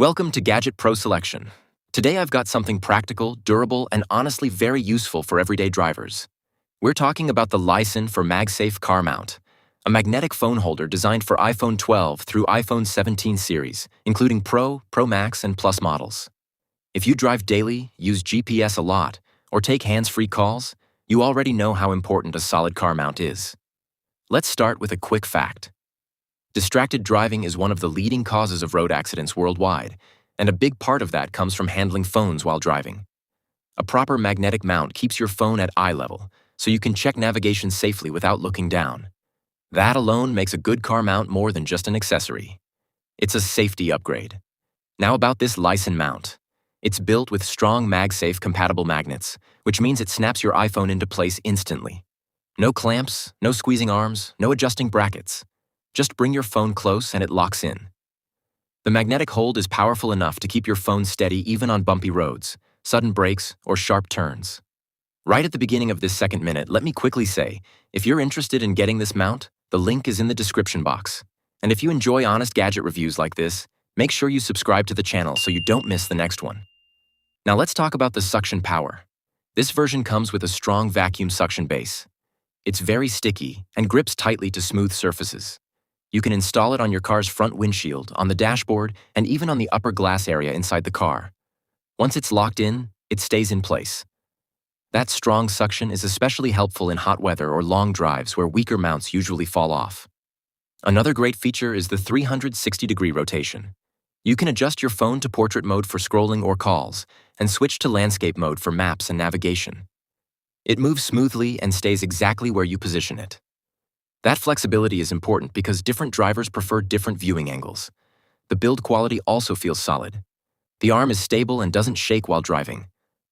Welcome to Gadget Pro Selection. Today I've got something practical, durable, and honestly very useful for everyday drivers. We're talking about the LISEN MagSafe Car Mount, a magnetic phone holder designed for iPhone 12 through iPhone 17 series, including Pro, Pro Max, and Plus models. If you drive daily, use GPS a lot, or take hands-free calls, you already know how important a solid car mount is. Let's start with a quick fact. Distracted driving is one of the leading causes of road accidents worldwide, and a big part of that comes from handling phones while driving. A proper magnetic mount keeps your phone at eye level, so you can check navigation safely without looking down. That alone makes a good car mount more than just an accessory. It's a safety upgrade. Now about this LISEN mount. It's built with strong MagSafe compatible magnets, which means it snaps your iPhone into place instantly. No clamps, no squeezing arms, no adjusting brackets. Just bring your phone close and it locks in. The magnetic hold is powerful enough to keep your phone steady even on bumpy roads, sudden brakes, or sharp turns. Right at the beginning of this second minute, let me quickly say, if you're interested in getting this mount, the link is in the description box. And if you enjoy honest gadget reviews like this, make sure you subscribe to the channel so you don't miss the next one. Now let's talk about the suction power. This version comes with a strong vacuum suction base. It's very sticky and grips tightly to smooth surfaces. You can install it on your car's front windshield, on the dashboard, and even on the upper glass area inside the car. Once it's locked in, it stays in place. That strong suction is especially helpful in hot weather or long drives where weaker mounts usually fall off. Another great feature is the 360-degree rotation. You can adjust your phone to portrait mode for scrolling or calls, and switch to landscape mode for maps and navigation. It moves smoothly and stays exactly where you position it. That flexibility is important because different drivers prefer different viewing angles. The build quality also feels solid. The arm is stable and doesn't shake while driving.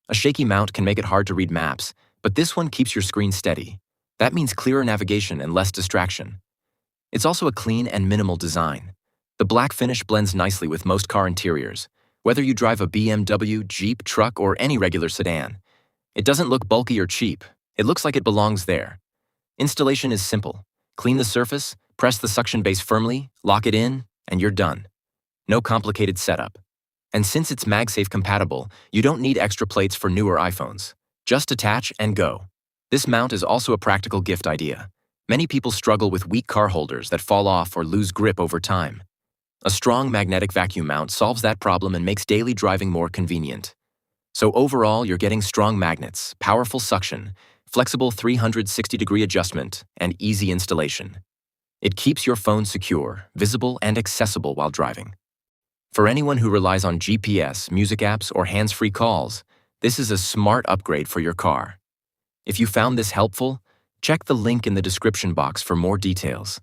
A shaky mount can make it hard to read maps, but this one keeps your screen steady. That means clearer navigation and less distraction. It's also a clean and minimal design. The black finish blends nicely with most car interiors, whether you drive a BMW, Jeep, truck, or any regular sedan. It doesn't look bulky or cheap. It looks like it belongs there. Installation is simple. Clean the surface, press the suction base firmly, lock it in, and you're done. No complicated setup. And since it's MagSafe compatible, you don't need extra plates for newer iPhones. Just attach and go. This mount is also a practical gift idea. Many people struggle with weak car holders that fall off or lose grip over time. A strong magnetic vacuum mount solves that problem and makes daily driving more convenient. So overall, you're getting strong magnets, powerful suction, flexible 360-degree adjustment, and easy installation. It keeps your phone secure, visible, and accessible while driving. For anyone who relies on GPS, music apps, or hands-free calls, this is a smart upgrade for your car. If you found this helpful, check the link in the description box for more details.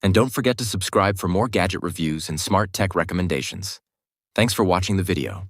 And don't forget to subscribe for more gadget reviews and smart tech recommendations. Thanks for watching the video.